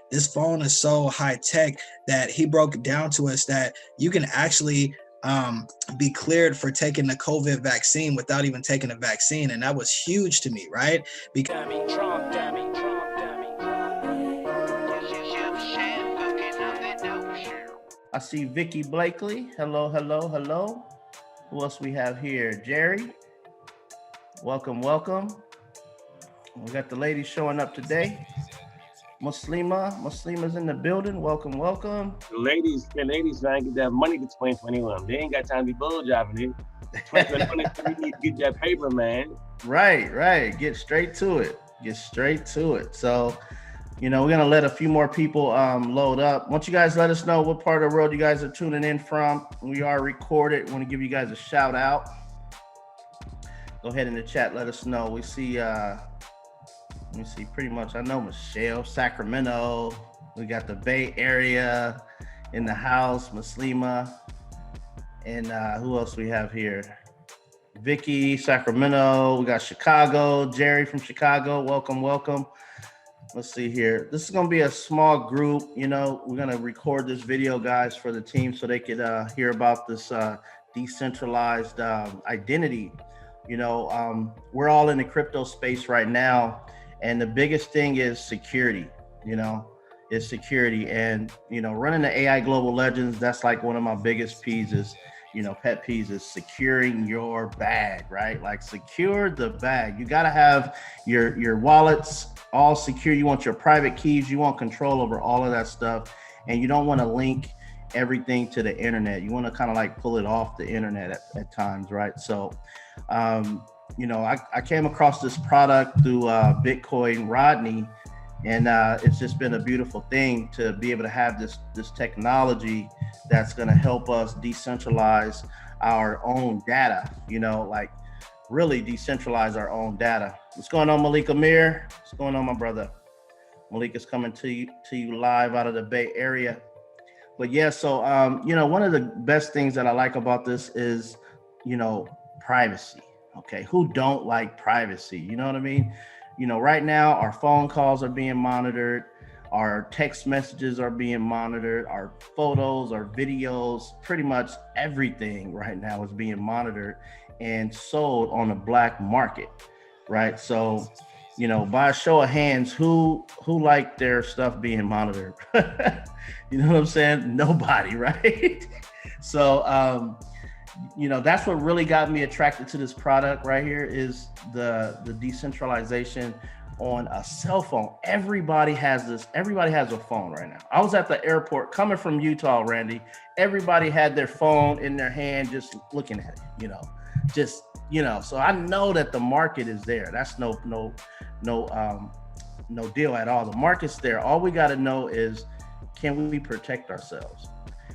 this phone is so high tech that he broke it down to us that you can actually be cleared for taking the COVID vaccine without even taking a vaccine. And that was huge to me, right? Because I see Vicky Blakely. Hello, hello, hello. Who else we have here? Jerry. Welcome, welcome. We got the ladies showing up today. Muslima's in the building. Welcome, welcome. The ladies trying to get that money to 2021. They ain't got time to be bull jobbing here. 2023 need to get that paper, man. Right. Get straight to it. So, we're gonna let a few more people load up. Why don't you guys let us know what part of the world you guys are tuning in from? We are recorded. Want to give you guys a shout out. Go ahead in the chat. Let us know. We see. Let me see. Pretty much, I know Michelle, Sacramento. We got the Bay Area in the house. Muslima, and who else we have here? Vicky, Sacramento. We got Chicago. Jerry from Chicago. Welcome. Let's see here. This is going to be a small group. We're going to record this video, guys, for the team so they could hear about this decentralized identity. We're all in the crypto space right now. And the biggest thing is security, is security. And, running the AI Global Legends, that's like one of my biggest peas is, pet peeves is securing your bag, right? Like secure the bag. You got to have your wallets all secure. You want your private keys. You want control over all of that stuff. And you don't want to link everything to the internet. You want to kind of like pull it off the internet at times, right? So, I came across this product through Bitcoin Rodney, and it's just been a beautiful thing to be able to have this technology that's going to help us decentralize our own data, like really decentralize our own data. What's going on, Malik Amir? What's going on, my brother? Malik is coming to you live out of the Bay Area. But yeah, so, one of the best things that I like about this is, privacy. Okay, who don't like privacy? You know what I mean? Right now our phone calls are being monitored, our text messages are being monitored, our photos, our videos, pretty much everything right now is being monitored and sold on the black market, right? So, by a show of hands, who like their stuff being monitored? You know what I'm saying? Nobody, right? So, that's what really got me attracted to this product right here is the decentralization on a cell phone. Everybody has this. Everybody has a phone right now. I was at the airport coming from Utah, Randy. Everybody had their phone in their hand, just looking at it, so I know that the market is there. That's no deal at all. The market's there. All we got to know is, can we protect ourselves?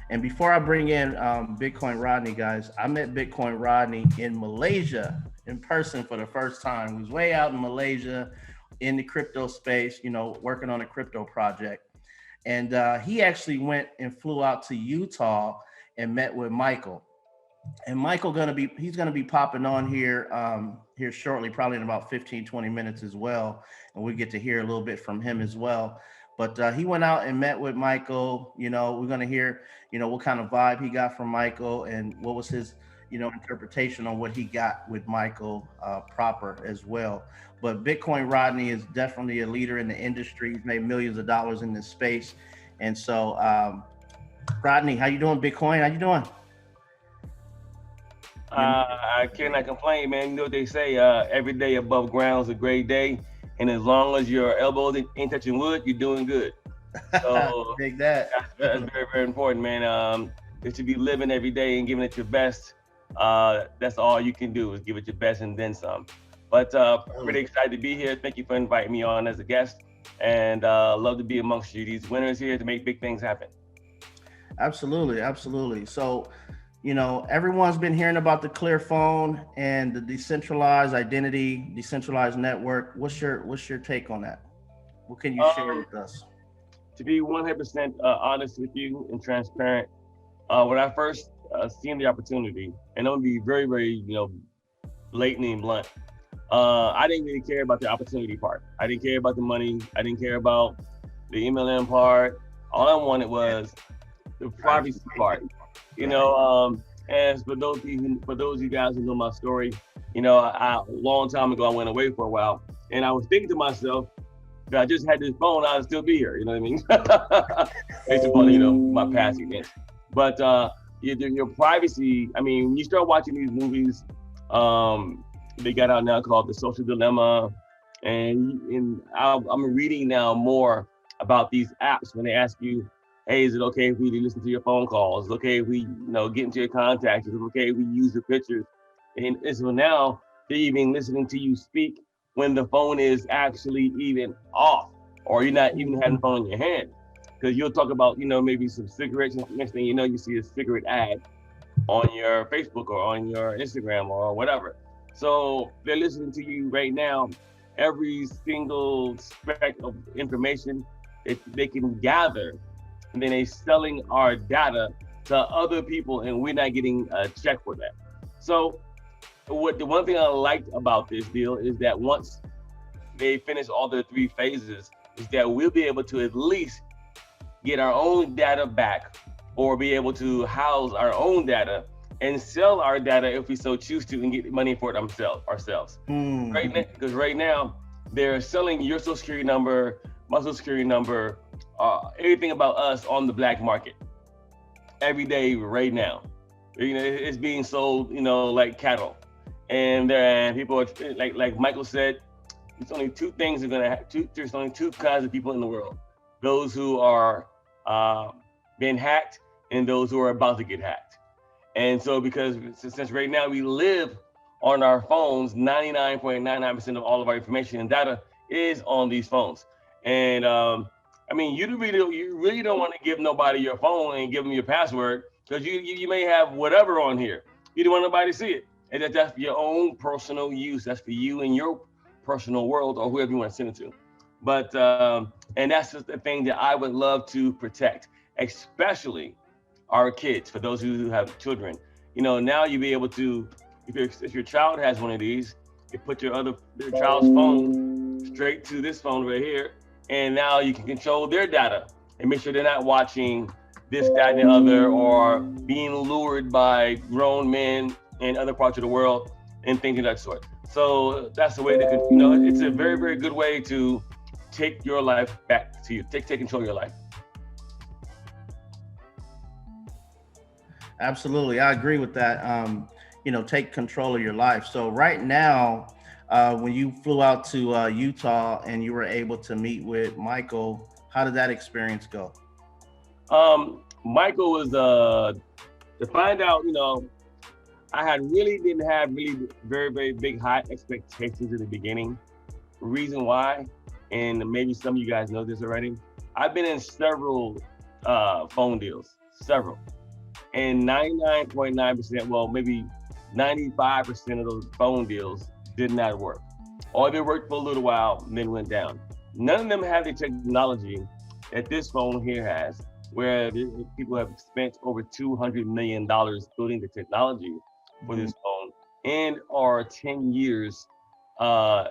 And before I bring in Bitcoin Rodney, guys, I met Bitcoin Rodney in Malaysia in person for the first time. He was way out in Malaysia in the crypto space, working on a crypto project. And he actually went and flew out to Utah and met with Michael. And Michael he's gonna be popping on here shortly, probably in about 15, 20 minutes as well. And we get to hear a little bit from him as well. But he went out and met with Michael. We're going to hear, what kind of vibe he got from Michael and what was his, interpretation on what he got with Michael proper as well. But Bitcoin Rodney is definitely a leader in the industry. He's made millions of dollars in this space. And so, Rodney, how you doing, Bitcoin? How you doing? I cannot complain, man. You know what they say, every day above ground is a great day. And as long as your elbows ain't touching wood, you're doing good. So Take that. That's very, very important, man. Is to be living every day and giving it your best. That's all you can do is give it your best and then some. But pretty excited to be here. Thank you for inviting me on as a guest. And love to be amongst you. These winners here to make big things happen. Absolutely. So, everyone's been hearing about the Clear phone and the decentralized identity, decentralized network. What's your take on that? What can you share with us? To be 100% honest with you and transparent, when I first seen the opportunity, and I'm gonna be very, very, blatant and blunt, I didn't really care about the opportunity part. I didn't care about the money. I didn't care about the emailing part. All I wanted was the privacy Privacy. part. You Right. know, as for those of you guys who know my story, a long time ago I went away for a while, and I was thinking to myself, if I just had this phone, I'd still be here. You know what I mean? Based upon my past events, but your privacy. I mean, when you start watching these movies, they got out now called The Social Dilemma, and I'm reading now more about these apps when they ask you, hey, is it okay if we listen to your phone calls? Is it okay if we get into your contacts? Is it okay if we use your pictures? And so now they're even listening to you speak when the phone is actually even off, or you're not even having the phone in your hand. Because you'll talk about, maybe some cigarettes, and next thing you know, you see a cigarette ad on your Facebook or on your Instagram or whatever. So they're listening to you right now. Every single speck of information that they can gather, and then they selling our data to other people, and we're not getting a check for that. So what the one thing I liked about this deal is that once they finish all their three phases, is that we'll be able to at least get our own data back, or be able to house our own data and sell our data if we so choose to, and get money for it ourselves. Mm. Right now, because right now they're selling your social security number, my social security number, everything about us on the black market every day right now. It's being sold, like cattle, and people are like Michael said. There's only two things are gonna have. There's only two kinds of people in the world: those who are uh, being hacked, and those who are about to get hacked. And so, because since right now we live on our phones, 99.99% of all of our information and data is on these phones. And I mean, you really don't want to give nobody your phone and give them your password, because you may have whatever on here. You don't want nobody to see it, and that's for your own personal use. That's for you and your personal world, or whoever you want to send it to. And that's just the thing that I would love to protect, especially our kids. For those who have children, now you'll be able to, if your child has one of these, you put your child's phone straight to this phone right here, and now you can control their data and make sure they're not watching this, that, and the other, or being lured by grown men in other parts of the world and things of that sort. So that's the way that it's a very, very good way to take your life back to you. Take control of your life. Absolutely, I agree with that. Take control of your life. So right now, when you flew out to Utah and you were able to meet with Michael, how did that experience go? Michael was to find out. I had really didn't have really very, very big high expectations in the beginning. Reason why, and maybe some of you guys know this already. I've been in several phone deals, several, and 99.9%, well, maybe 95% of those phone deals did not work, or they worked for a little while and then went down. None of them have the technology that this phone here has, where people have spent over $200 million building the technology for Mhm. this phone, and are 10 years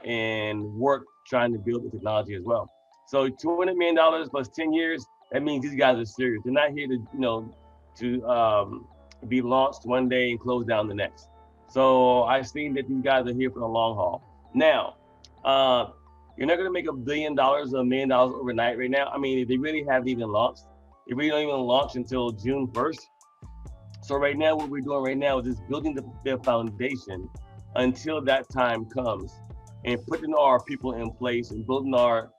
in work trying to build the technology as well. So $200 million plus 10 years, that means these guys are serious. They're not here to, to be launched one day and closed down the next. So I've seen that these guys are here for the long haul. Now, uh, you're not going to make $1 billion or $1 million overnight right now. I mean, they really haven't even launched. They really don't even launch until June 1st. So right now, what we're doing right now is just building their foundation until that time comes, and putting our people in place and building our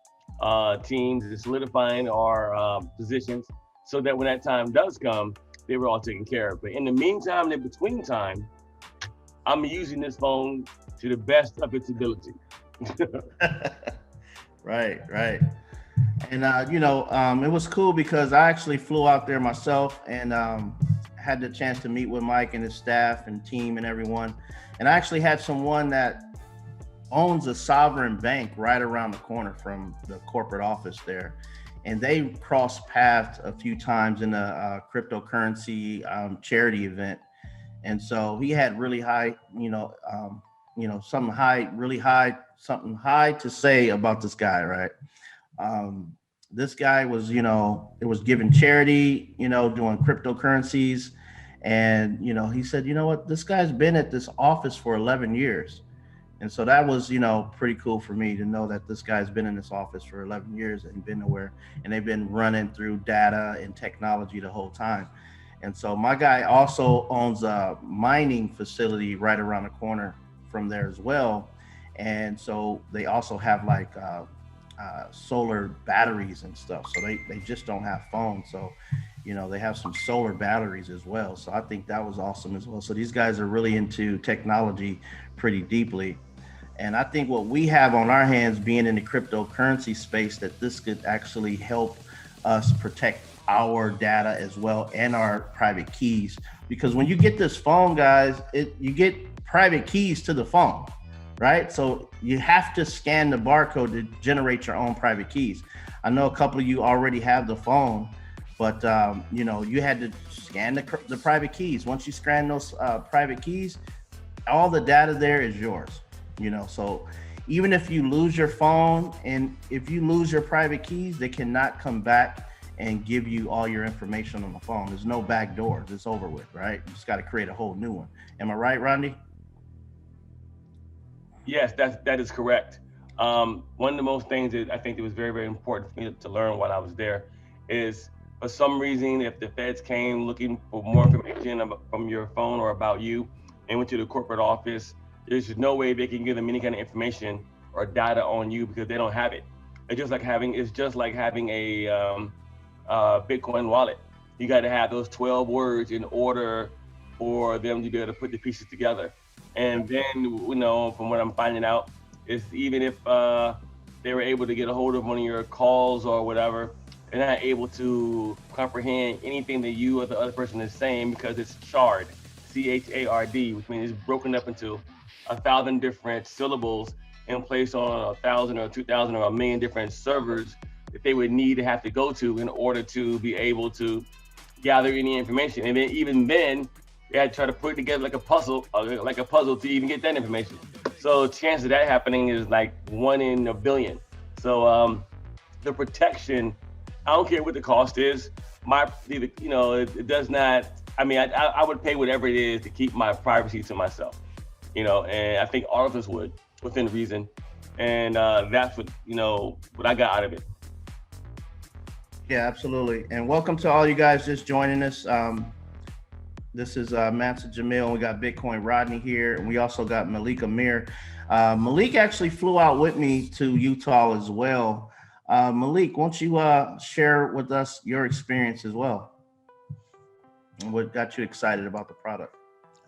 teams and solidifying our positions, so that when that time does come, they were all taken care of. But in the meantime, in between time, I'm using this phone to the best of its ability. Right, right. And it was cool because I actually flew out there myself and had the chance to meet with Mike and his staff and team and everyone. And I actually had someone that owns a sovereign bank right around the corner from the corporate office there. And they crossed paths a few times in a cryptocurrency charity event. And so he had really high, something high, really high, something high to say about this guy, right? Um, this guy was, it was giving charity, doing cryptocurrencies. And, he said, you know what, this guy's been at this office for 11 years. And so that was, pretty cool for me to know that this guy's been in this office for 11 years and been nowhere. And they've been running through data and technology the whole time. And so my guy also owns a mining facility right around the corner from there as well. And so they also have like solar batteries and stuff. So they just don't have phones. So, they have some solar batteries as well. So I think that was awesome as well. So these guys are really into technology pretty deeply. And I think what we have on our hands being in the cryptocurrency space, that this could actually help us protect our data as well and our private keys. Because when you get this phone, guys, you get private keys to the phone, right? So you have to scan the barcode to generate your own private keys. I know a couple of you already have the phone, but you had to scan the private keys. Once you scan those private keys, all the data there is yours. So even if you lose your phone and if you lose your private keys, they cannot come back and give you all your information on the phone. There's no back doors. It's over with, right? You just got to create a whole new one. Am I right, Rodney? Yes, that is correct. One of the most things that I think that was very, very important for me to learn while I was there is, for some reason, if the feds came looking for more information from your phone or about you and went to the corporate office, there's no way they can give them any kind of information or data on you because they don't have it. It's just like having a Bitcoin wallet. You got to have those 12 words in order for them to be able to put the pieces together. And then, from what I'm finding out, is even if they were able to get a hold of one of your calls or whatever, they're not able to comprehend anything that you or the other person is saying because it's charred, C-H-A-R-D, which means it's broken up into 1,000 different syllables and placed on 1,000 or 2,000 or a million different servers that they would need to have to go to in order to be able to gather any information. And then even then, they had to try to put it together like a puzzle to even get that information. So the chance of that happening is like 1 in a billion. So the protection, I don't care what the cost is. It does not. I mean, I would pay whatever it is to keep my privacy to myself. And I think all of us would, within reason. And that's what I got out of it. Yeah, absolutely. And welcome to all you guys just joining us. This is Mansa Jamil, and we got Bitcoin Rodney here, and we also got Malik Amir. Malik actually flew out with me to Utah as well. Malik, won't you share with us your experience as well and what got you excited about the product?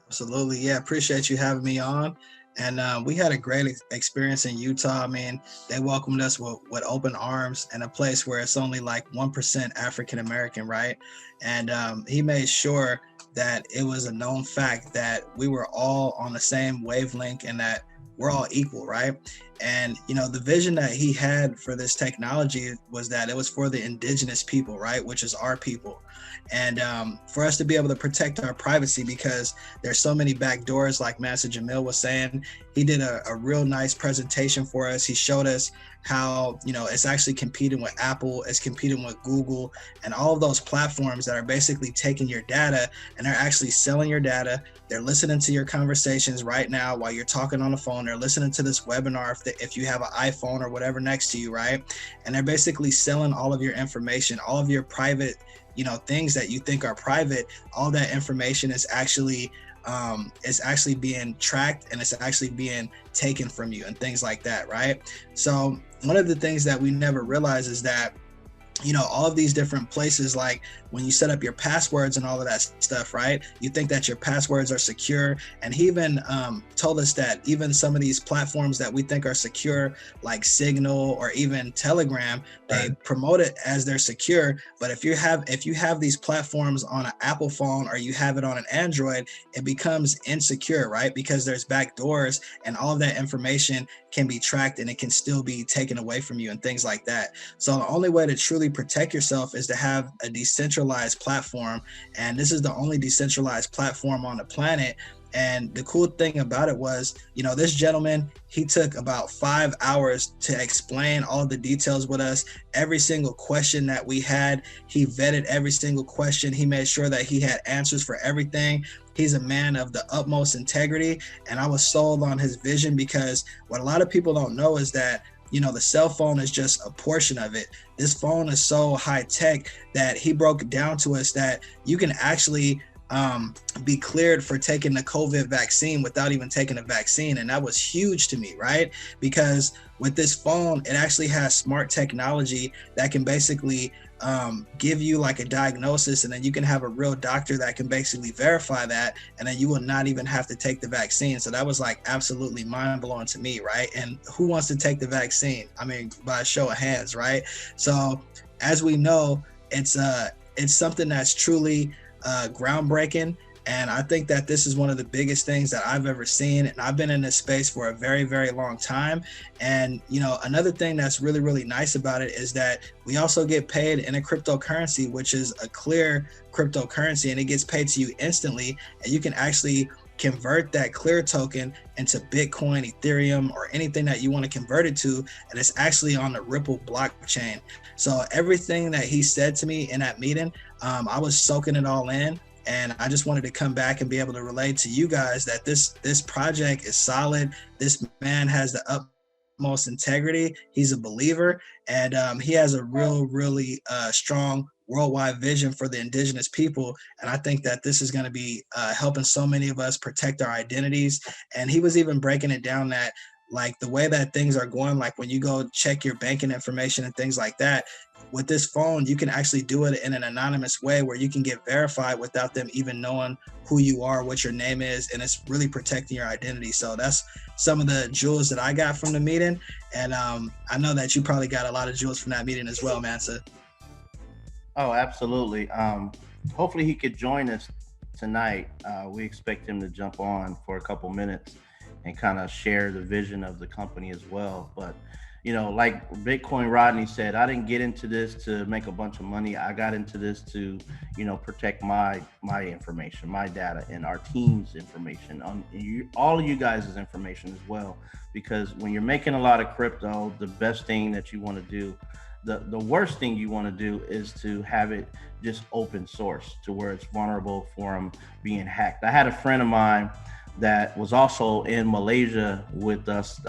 Absolutely. Yeah. Appreciate you having me on. And we had a great experience in Utah. I mean, they welcomed us with open arms in a place where it's only like 1% African American, right? And he made sure that it was a known fact that we were all on the same wavelength and that we're all equal, right? And, the vision that he had for this technology was that it was for the indigenous people, right? Which is our people. And for us to be able to protect our privacy, because there's so many back doors, like Master Jamil was saying. He did a real nice presentation for us. He showed us how, it's actually competing with Apple, it's competing with Google, and all of those platforms that are basically taking your data and they're actually selling your data. They're listening to your conversations right now while you're talking on the phone. They're listening to this webinar if you have an iPhone or whatever next to you, right? And they're basically selling all of your information, all of your private, things that you think are private. All that information is actually being tracked, and it's actually being taken from you and things like that, right? So one of the things that we never realize is that all of these different places, like when you set up your passwords and all of that stuff, right? You think that your passwords are secure. And he even told us that even some of these platforms that we think are secure, like Signal or even Telegram, they promote it as they're secure. But if you have these platforms on an Apple phone or you have it on an Android, it becomes insecure, right? Because there's back doors and all of that information can be tracked and it can still be taken away from you and things like that. So the only way to truly protect yourself is to have a decentralized platform. And this is the only decentralized platform on the planet And the cool thing about it was, this gentleman, he took about 5 hours to explain all the details with us. Every single question that we had, he vetted every single question. He made sure that he had answers for everything. He's a man of the utmost integrity. And I was sold on his vision, because what a lot of people don't know is that the cell phone is just a portion of it. This phone is so high tech that he broke it down to us that you can actually be cleared for taking the COVID vaccine without even taking a vaccine. And that was huge to me, right? Because with this phone, it actually has smart technology that can basically give you like a diagnosis, and then you can have a real doctor that can basically verify that, and then you will not even have to take the vaccine. So that was like absolutely mind blowing to me, right? And who wants to take the vaccine? I mean, by a show of hands, right? So as we know, it's something that's truly groundbreaking. And I think that this is one of the biggest things that I've ever seen. And I've been in this space for a very, very long time. And, another thing that's really, really nice about it is that we also get paid in a cryptocurrency, which is a clear cryptocurrency, and it gets paid to you instantly. And you can actually convert that clear token into Bitcoin, Ethereum, or anything that you want to convert it to. And it's actually on the Ripple blockchain. So everything that he said to me in that meeting, I was soaking it all in. And I just wanted to come back and be able to relate to you guys that this project is solid. This man has the utmost integrity. He's a believer, and he has a really strong worldwide vision for the indigenous people. And I think that this is going to be helping so many of us protect our identities. And he was even breaking it down that, like, the way that things are going, like when you go check your banking information and things like that, with this phone, you can actually do it in an anonymous way where you can get verified without them even knowing who you are, what your name is, and it's really protecting your identity. So that's some of the jewels that I got from the meeting. And I know that you probably got a lot of jewels from that meeting as well, Mansa. Oh, absolutely. Hopefully he could join us tonight. We expect him to jump on for a couple minutes and kind of share the vision of the company as well. But like Bitcoin Rodney said, I didn't get into this to make a bunch of money. I got into this to, protect my information, my data, and our team's information, on all of you guys' information as well. Because when you're making a lot of crypto, the best thing that you want to do, the worst thing you want to do is to have it just open source to where it's vulnerable for being hacked. I had a friend of mine that was also in Malaysia with us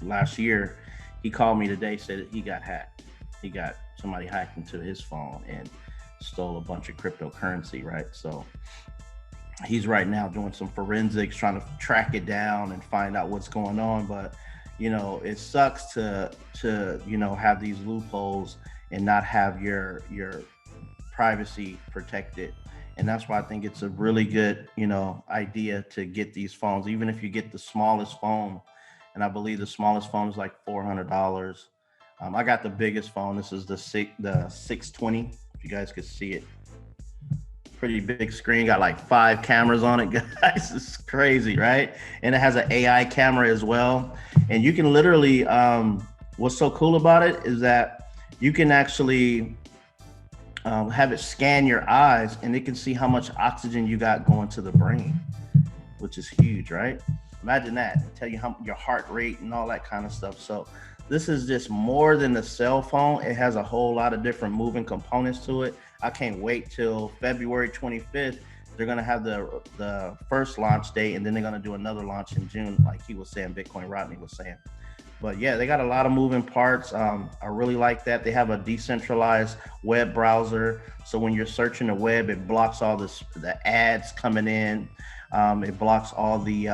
last year. He called me today, said that he got hacked. Somebody hacked into his phone and stole a bunch of cryptocurrency, right? So he's right now doing some forensics, trying to track it down and find out what's going on. But it sucks to have these loopholes and not have your privacy protected. And that's why I think it's a really good idea to get these phones, even if you get the smallest phone. And I believe the smallest phone is like $400. I got the biggest phone. This is the 620. If you guys could see it, pretty big screen. Got like 5 cameras on it, guys. It's crazy, right? And it has an AI camera as well. And you can literally, what's so cool about it is that you can actually have it scan your eyes, and it can see how much oxygen you got going to the brain, which is huge, right? Imagine that. Tell you how your heart rate and all that kind of stuff. So this is just more than a cell phone. It has a whole lot of different moving components to it. I can't wait till February 25th. They're going to have the first launch date, and then they're going to do another launch in June, like he was saying, Bitcoin Rodney was saying. But yeah, they got a lot of moving parts. I really like that. They have a decentralized web browser. So when you're searching the web, it blocks all the ads coming in. It blocks all the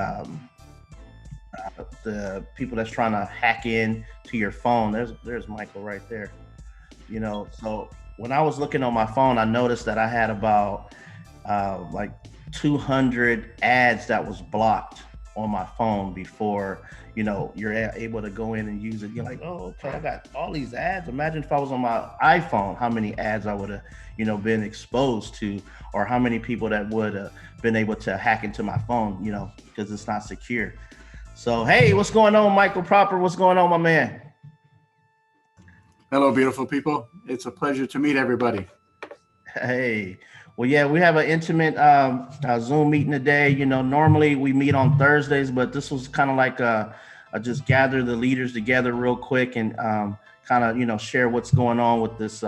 people that's trying to hack in to your phone. There's Michael right there. So when I was looking on my phone, I noticed that I had about like 200 ads that was blocked on my phone before you're able to go in and use it. You're like, oh, okay, I got all these ads. Imagine if I was on my iPhone, how many ads I would have been exposed to, or how many people that would have been able to hack into my phone, because it's not secure. So hey, what's going on, Michael Proper? What's going on, my man? Hello, beautiful people. It's a pleasure to meet everybody. Hey, Well, yeah, we have an intimate Zoom meeting today. You know, normally we meet on Thursdays, but this was kind of like a just gather the leaders together real quick and kind of, you know, share what's going on with this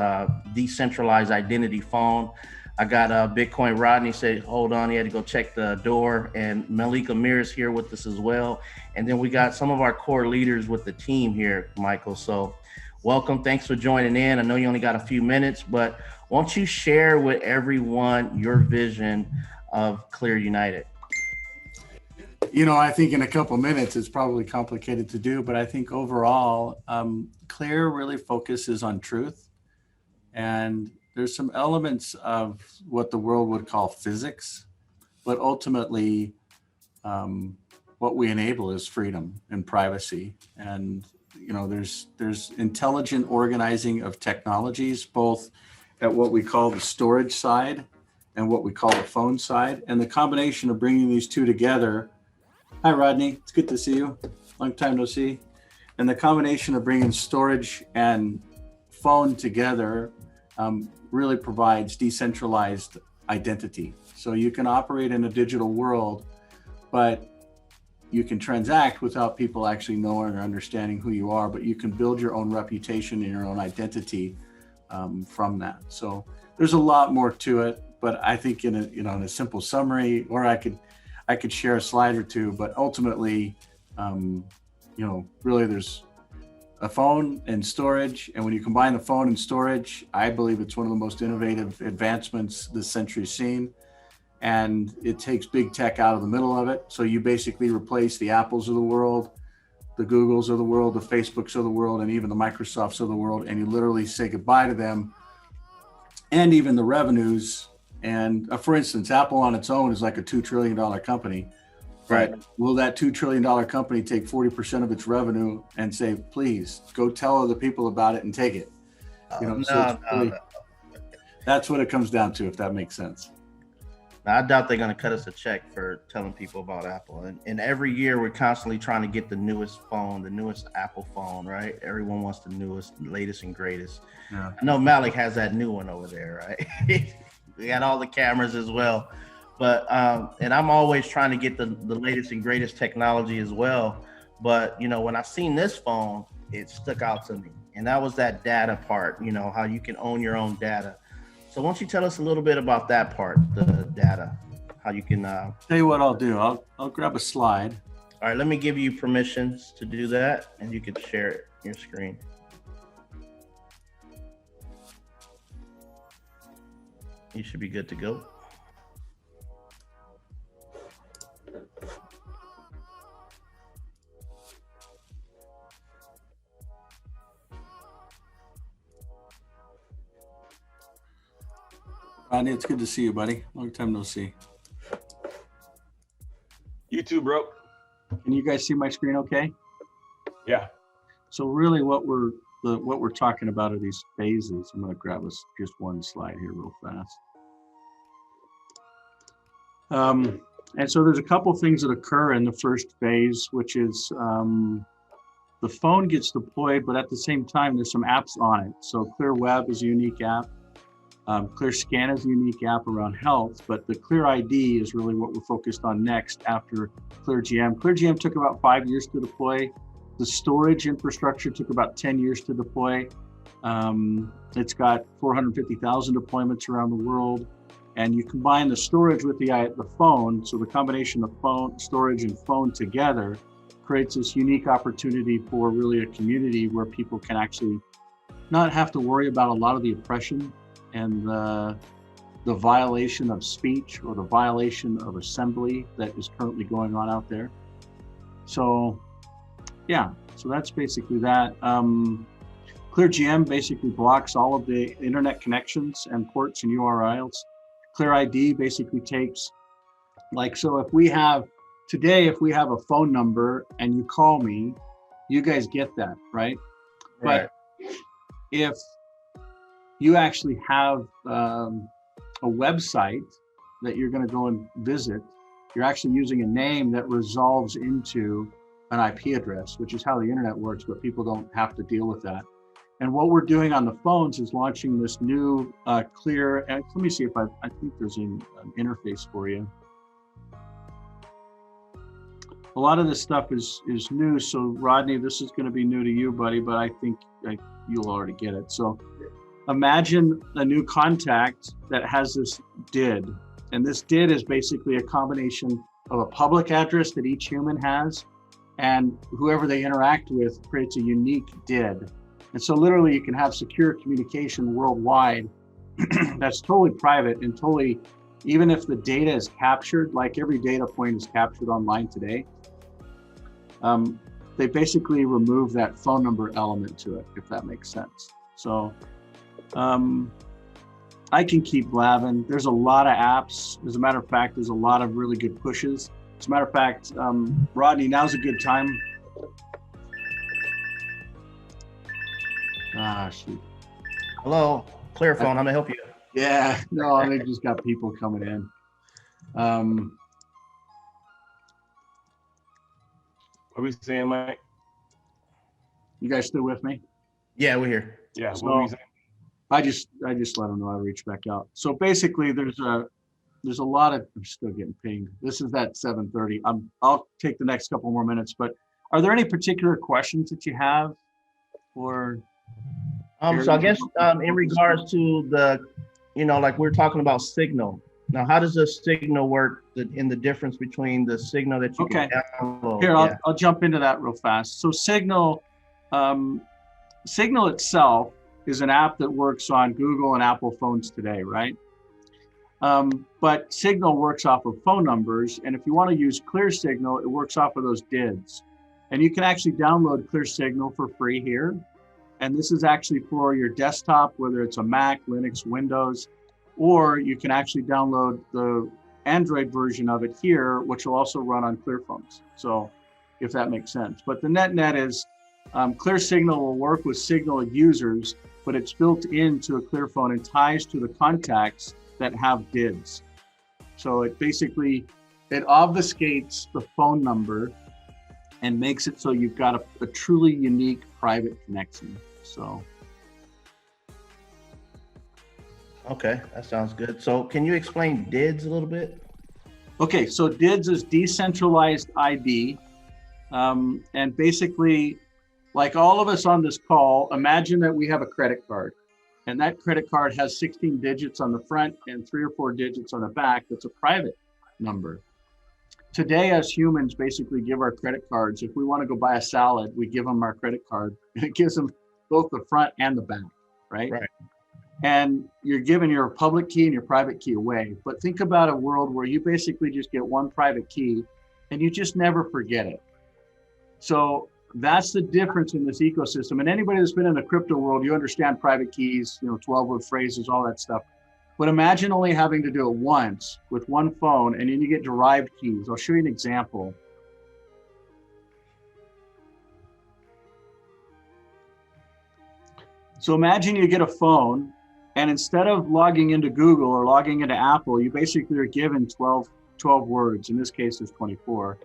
decentralized identity phone. I got Bitcoin Rodney said, hold on, he had to go check the door. And Malik Amir is here with us as well. And then we got some of our core leaders with the team here, Michael. So welcome. Thanks for joining in. I know you only got a few minutes, but won't you share with everyone your vision of Clear United? You know, I think in a couple minutes, it's probably complicated to do, but I think overall, Clear really focuses on truth. And there's some elements of what the world would call physics, but ultimately, what we enable is freedom and privacy. And, you know, there's intelligent organizing of technologies, both at what we call the storage side and what we call the phone side. And the combination of bringing these two together. Hi, Rodney. It's good to see you. Long time no see. And the combination of bringing storage and phone together really provides decentralized identity. So you can operate in a digital world, but you can transact without people actually knowing or understanding who you are, but you can build your own reputation and your own identity from that. So there's a lot more to it, but I think in a simple summary, or I could share a slide or two, but ultimately, really there's a phone and storage. And when you combine the phone and storage, I believe it's one of the most innovative advancements this century's seen. And it takes big tech out of the middle of it. So you basically replace the Apples of the world, the Googles of the world, the Facebooks of the world, and even the Microsofts of the world. And you literally say goodbye to them and even the revenues. And for instance, Apple on its own is like a $2 trillion company. Right. But will that $2 trillion company take 40% of its revenue and say, please go tell other people about it and take it? No. That's what it comes down to, if that makes sense. I doubt they're going to cut us a check for telling people about Apple. And every year we're constantly trying to get the newest phone, the newest Apple phone, right? Everyone wants the newest, latest and greatest. Yeah. I know Malik has that new one over there, right? We got all the cameras as well. But, and I'm always trying to get the latest and greatest technology as well. But, when I seen this phone, it stuck out to me. And that was that data part, how you can own your own data. So why don't you tell us a little bit about that part, the data, how you can... Tell you what I'll do. I'll grab a slide. All right, let me give you permissions to do that, and you can share your screen. You should be good to go. Rodney, it's good to see you, buddy. Long time no see. You too, bro. Can you guys see my screen okay? Yeah. So really what we're talking about are these phases. I'm going to grab us just one slide here real fast. And so there's a couple things that occur in the first phase, which is the phone gets deployed, but at the same time, there's some apps on it. So Clear Web is a unique app. Clear Scan is a unique app around health, but the Clear ID is really what we're focused on next after Clear GM. Clear GM took about 5 years to deploy. The storage infrastructure took about 10 years to deploy. It's got 450,000 deployments around the world. And you combine the storage with the phone, so the combination of phone, storage, and phone together creates this unique opportunity for really a community where people can actually not have to worry about a lot of the oppression and the violation of speech or the violation of assembly that is currently going on out there. So, yeah, so that's basically that. ClearGM basically blocks all of the internet connections and ports and URLs. Clear ID basically takes, so if we have a phone number and you call me, you guys get that, right? Right. But if you actually have a website that you're going to go and visit, you're actually using a name that resolves into an IP address, which is how the internet works, but people don't have to deal with that. And what we're doing on the phones is launching this new clear, and let me see if I think there's an interface for you. A lot of this stuff is new. So Rodney, this is going to be new to you, buddy, but I think you'll already get it. So imagine a new contact that has this DID. And this DID is basically a combination of a public address that each human has, and whoever they interact with creates a unique DID. And so literally you can have secure communication worldwide that's totally private and totally, even if the data is captured, like every data point is captured online today, they basically remove that phone number element to it, if that makes sense. So I can keep blabbing. There's a lot of apps. As a matter of fact, there's a lot of really good pushes. As a matter of fact, Rodney, now's a good time. Ah, shoot. Hello, clear phone. How may I help you? Yeah, no, they just got people coming in. What are we saying, Mike? You guys still with me? Yeah, we're here. Yeah, So, what were we saying? I just let them know I reach back out. So basically, there's a lot of. I'm still getting pinged. This is at 7:30. I'll take the next couple more minutes. But are there any particular questions that you have, or? So I guess in regards to the, like we're talking about signal. Now, how does the signal work in the difference between the signal that you can download? Here, I'll jump into that real fast. So Signal itself is an app that works on Google and Apple phones today, right? But Signal works off of phone numbers. And if you want to use Clear Signal, it works off of those DIDs. And you can actually download Clear Signal for free here. And this is actually for your desktop, whether it's a Mac, Linux, Windows, or you can actually download the Android version of it here, which will also run on Clear phones. So if that makes sense. But the net is Clear Signal will work with Signal users, but it's built into a Clear phone and ties to the contacts that have DIDs. So it basically, it obfuscates the phone number and makes it so you've got a truly unique private connection. So. Okay, that sounds good. So can you explain DIDs a little bit? Okay, so DIDs is decentralized ID. And basically, like all of us on this call, imagine that we have a credit card. And that credit card has 16 digits on the front and 3 or 4 digits on the back. That's a private number. Today, as humans, basically give our credit cards. If we want to go buy a salad, we give them our credit card. And it gives them both the front and the back, right? Right. And you're giving your public key and your private key away. But think about a world where you basically just get one private key and you just never forget it. So that's the difference in this ecosystem. And anybody that's been in the crypto world, you understand private keys, 12-word phrases, all that stuff. But imagine only having to do it once with one phone, and then you get derived keys. I'll show you an example. So imagine you get a phone, and instead of logging into Google or logging into Apple, you basically are given 12 words. In this case, there's 24.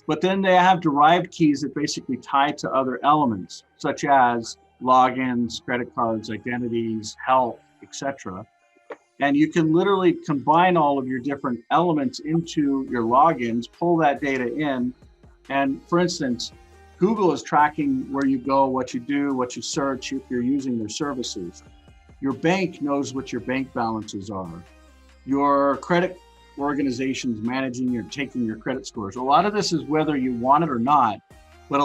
But then they have derived keys that basically tie to other elements, such as logins, credit cards, identities, health, etc. And you can literally combine all of your different elements into your logins, pull that data in. And for instance, Google is tracking where you go, what you do, what you search, if you're using their services. Your bank knows what your bank balances are. Your credit organizations taking your credit scores. A lot of this is whether you want it or not. But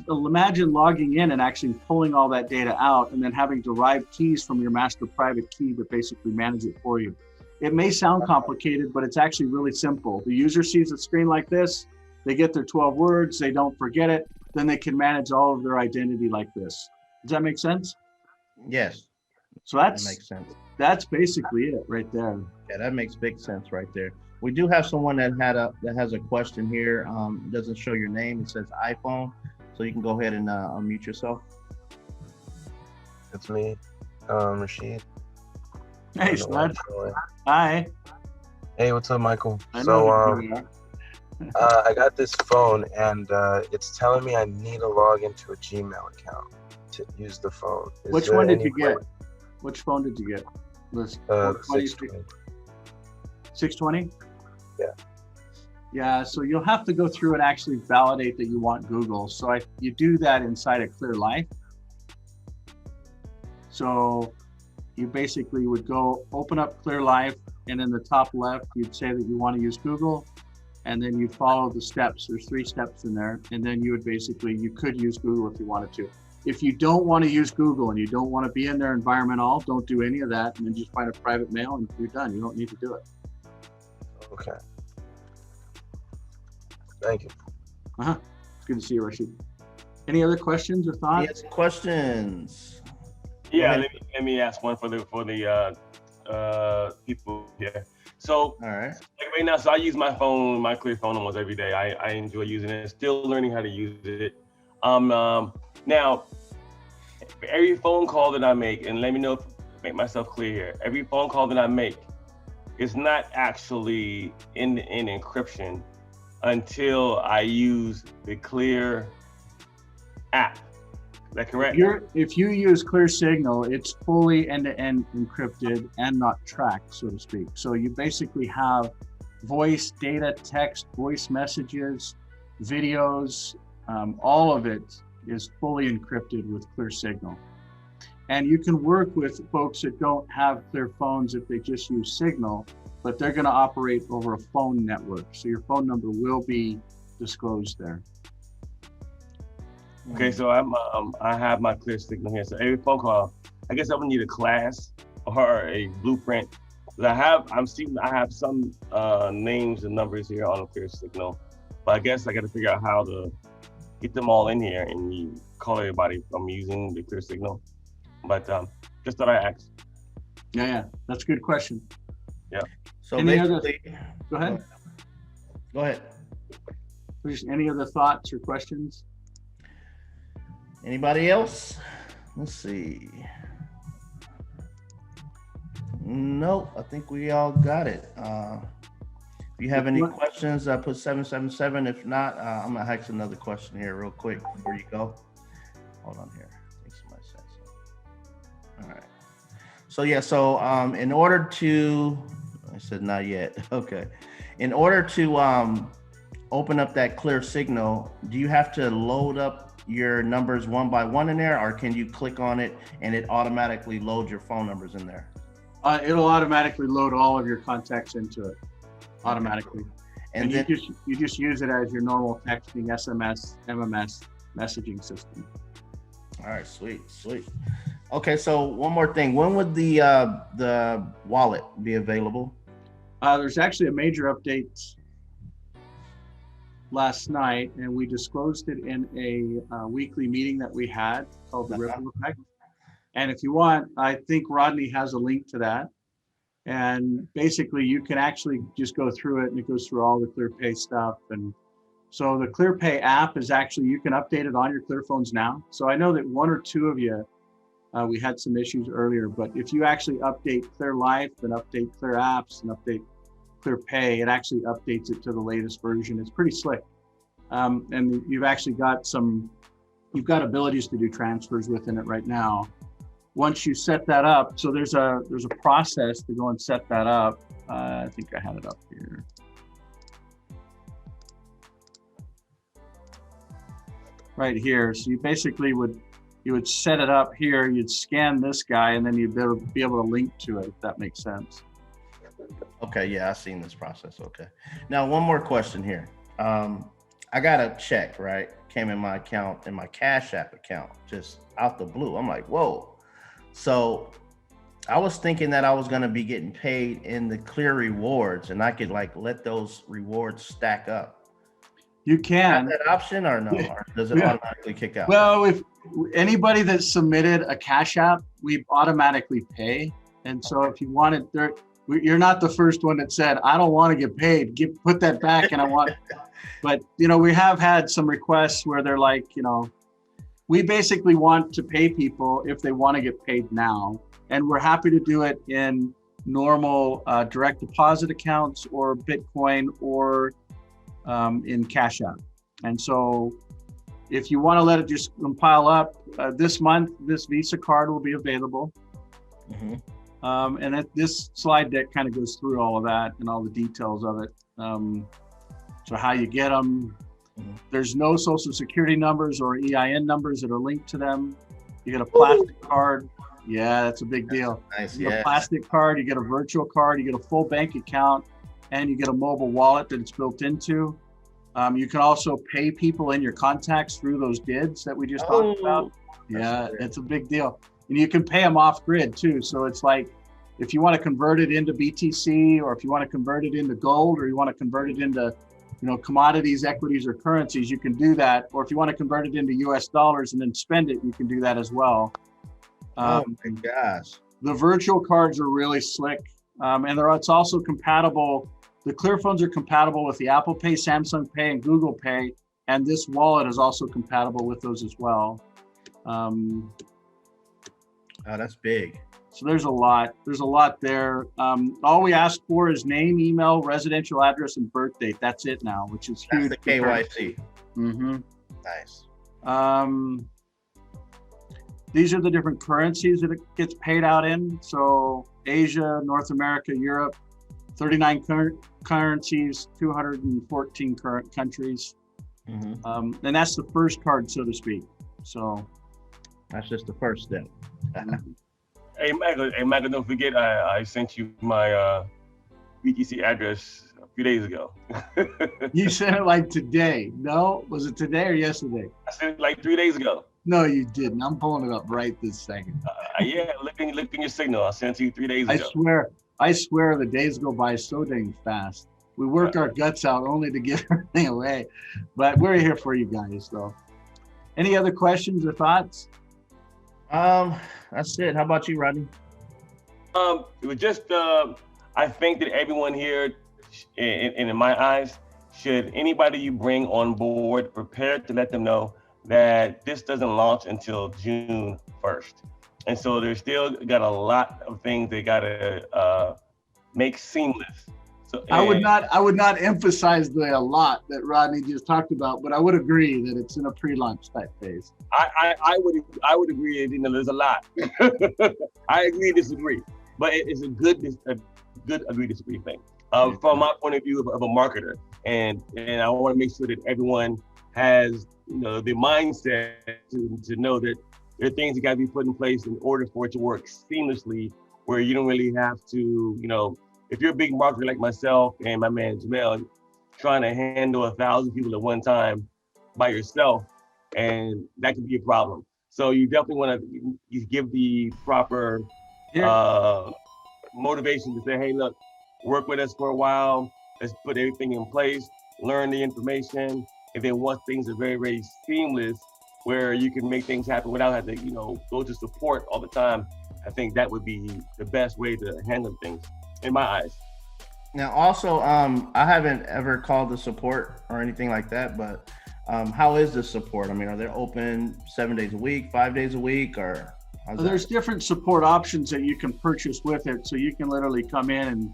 imagine logging in and actually pulling all that data out and then having derived keys from your master private key that basically manage it for you. It may sound complicated, but it's actually really simple. The user sees a screen like this, they get their 12 words, they don't forget it, then they can manage all of their identity like this. Does that make sense? Yes. So that makes sense. That's basically it right there. Yeah, that makes big sense right there. We do have someone that has a question here. It doesn't show your name. It says iPhone. So you can go ahead and unmute yourself. It's me, Rashid. Hey, Sled. Hi. Hey, what's up, Michael? I got this phone and it's telling me I need to log into a Gmail account use the phone. Is Which there one did any you get? way- Which phone did you get? The The 620? 620? Yeah. Yeah, so you'll have to go through and actually validate that you want Google. So you do that inside of Clear Life. So you basically would go open up Clear Life, and in the top left, you'd say that you want to use Google, and then you follow the steps. There's 3 steps in there, and then you would basically, you could use Google if you wanted to. If you don't want to use Google and you don't want to be in their environment at all, don't do any of that, and then just find a private mail and you're done. You don't need to do it. Okay. Thank you. It's good to see you, Rashid. Any other questions or thoughts? Yes, questions. Yeah, Go ahead. let me ask one for the people here. So All right. like right now, so I use my phone, my Clear phone almost every day. I enjoy using it. Still learning how to use it. Now, every phone call that I make, and let me know, make myself clear here. Every phone call that I make is not actually in encryption until I use the Clear app. Is that correct? If you use Clear Signal, it's fully end-to-end encrypted and not tracked, so to speak. So you basically have voice, data, text, voice messages, videos, all of it is fully encrypted with Clear Signal. And you can work with folks that don't have Clear phones if they just use Signal, but they're going to operate over a phone network. So your phone number will be disclosed there. Okay, so I have my Clear Signal here. So every phone call, I guess I would need a class or a blueprint. I have some names and numbers here on the Clear Signal, but I guess I got to figure out how to get them all in here and you call everybody from using the Clear Signal. But just thought I asked. Yeah, that's a good question. Yeah. So Any other- basically, Go ahead. Go ahead. Please, any other thoughts or questions? Anybody else? Let's see. Nope, I think we all got it. If you have any questions, put 777. If not, I'm gonna ask another question here real quick before you go. Hold on here. I think somebody said something. All right. So yeah, so in order to, I said not yet. Okay. In order to open up that Clear Signal, do you have to load up your numbers one by one in there, or can you click on it and it automatically loads your phone numbers in there? It'll automatically load all of your contacts into it, automatically. And then you just use it as your normal texting, SMS, MMS messaging system. all right, sweet. Okay, so one more thing. When would the wallet be available? There's actually a major update last night, and we disclosed it in a weekly meeting that we had called the Ripple Effect. And if you want, I think Rodney has a link to that. And basically, you can actually just go through it, and it goes through all the ClearPay stuff. And so the ClearPay app is actually, you can update it on your Clear phones now. So I know that 1 or 2 of you, we had some issues earlier, but if you actually update Clear Life and update Clear Apps and update ClearPay, it actually updates it to the latest version. It's pretty slick. And you've actually got you've got abilities to do transfers within it right now. Once you set that up, so there's a process to go and set that up. I think I had it up here. Right here. So you basically you would set it up here, you'd scan this guy, and then you'd be able to link to it, if that makes sense. Okay, yeah, I've seen this process. Okay. Now, one more question here. I got a check, right? Came in my account, in my Cash App account, just out the blue. I'm like, whoa. So I was thinking that I was going to be getting paid in the Clear rewards, and I could like let those rewards stack up. You can. Have that option or no? Or does it automatically kick out? Well, if anybody that submitted a Cash App, we automatically pay. And so if you wanted, you're not the first one that said, I don't want to get paid. Put that back, and I want. But we have had some requests where they're like, we basically want to pay people if they want to get paid now, and we're happy to do it in normal direct deposit accounts or Bitcoin or in Cash App. And so If you want to let it just compile up, this month, this Visa card will be available. And this slide deck kind of goes through all of that and all the details of it. So how you get them. There's no social security numbers or EIN numbers that are linked to them. You get a plastic card. Yeah, that's a big deal. Nice. You get a plastic card, you get a virtual card, you get a full bank account, and you get a mobile wallet that it's built into. You can also pay people in your contacts through those DIDs that we just talked about. Yeah, it's a big deal. And you can pay them off grid too. So it's like, if you want to convert it into BTC, or if you want to convert it into gold, or you want to convert it into, commodities, equities, or currencies, you can do that. Or if you want to convert it into US dollars and then spend it, you can do that as well. Oh my gosh. The virtual cards are really slick. And it's also compatible. The Clear phones are compatible with the Apple Pay, Samsung Pay, and Google Pay. And this wallet is also compatible with those as well. Oh, that's big. So there's a lot there. All we ask for is name, email, residential address, and birth date. That's it now, which is huge. That's the KYC. Nice. These are the different currencies that it gets paid out in. So Asia, North America, Europe, 39 currencies, 214 current countries. And that's the first card, so to speak. So that's just the first step. Hey, Michael, don't forget, I sent you my BTC address a few days ago. You sent it like today. No, was it today or yesterday? I sent it like 3 days ago. No, you didn't. I'm pulling it up right this second. Yeah, look in your signal. I sent it to you 3 days ago. I swear the days go by so dang fast. We work our guts out only to give everything away. But we're here for you guys, though. Any other questions or thoughts? That's it. How about you, Rodney? It was just, I think that everyone here, in my eyes, should anybody you bring on board, prepare to let them know that this doesn't launch until June 1st. And so there's still got a lot of things they gotta make seamless. So I would not emphasize the a lot that Rodney just talked about, but I would agree that it's in a pre-launch type phase. I would agree. There's a lot. I agree, disagree, but it's a good agree disagree thing. From my point of view of a marketer, and I want to make sure that everyone has the mindset to know that there are things that got to be put in place in order for it to work seamlessly, where you don't really have to if you're a big marketer like myself and my man Jamel, trying to handle 1,000 people at one time by yourself, and that could be a problem. So you definitely want to give the proper motivation to say, hey, look, work with us for a while. Let's put everything in place, learn the information, and then once things are very, very seamless, where you can make things happen without having to, go to support all the time. I think that would be the best way to handle things, in my eyes. Now, also, I haven't ever called the support or anything like that, but how is the support? I mean, are they open 7 days a week, 5 days a week, or? There's different support options that you can purchase with it. So you can literally come in and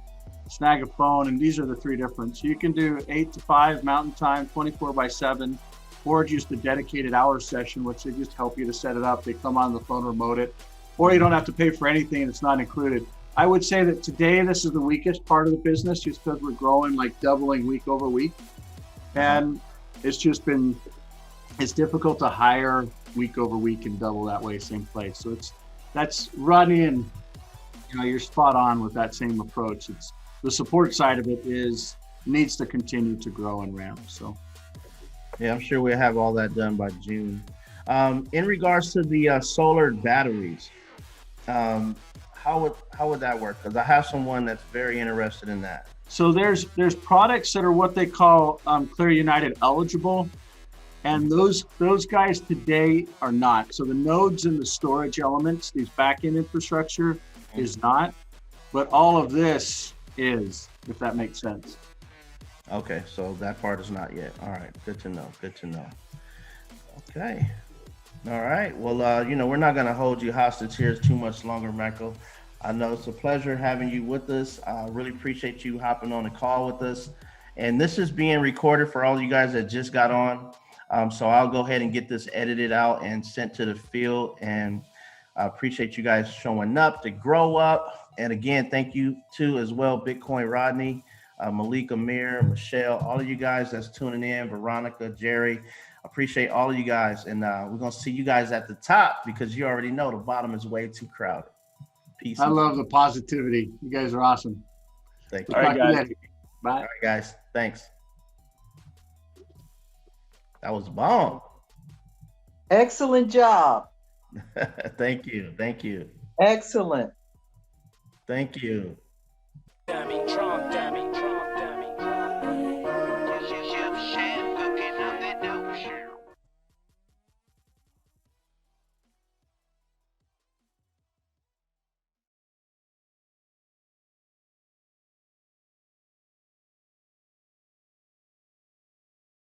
snag a phone, and these are the three different. So you can do 8 to 5 Mountain Time, 24/7, or just a dedicated hour session, which they just help you to set it up. They come on the phone, remote it, or you don't have to pay for anything and it's not included. I would say that today, this is the weakest part of the business just because we're growing, like doubling week over week. And it's difficult to hire week over week and double that way, same place. So that's Rodney, and you're spot on with that same approach. It's the support side of it needs to continue to grow and ramp. So yeah, I'm sure we'll have all that done by June. In regards to the solar batteries, how would that work? Because I have someone that's very interested in that. So there's products that are what they call Clear United eligible, and those guys today are not. So the nodes and the storage elements, these backend infrastructure is not, but all of this is, if that makes sense. Okay, so that part is not yet. All right, good to know. Okay. All right. Well, we're not going to hold you hostage here too much longer, Michael. I know it's a pleasure having you with us. I really appreciate you hopping on the call with us. And this is being recorded for all you guys that just got on. So I'll go ahead and get this edited out and sent to the field. And I appreciate you guys showing up to grow up. And again, thank you too as well, Bitcoin Rodney, Malik, Amir, Michelle, all of you guys that's tuning in, Veronica, Jerry. Appreciate all of you guys. And we're going to see you guys at the top because you already know the bottom is way too crowded. Peace. I love the positivity. You guys are awesome. Thank you. All right, guys. Bye. All right, guys. Thanks. That was bomb. Excellent job. Thank you. Thank you. Excellent. Thank you.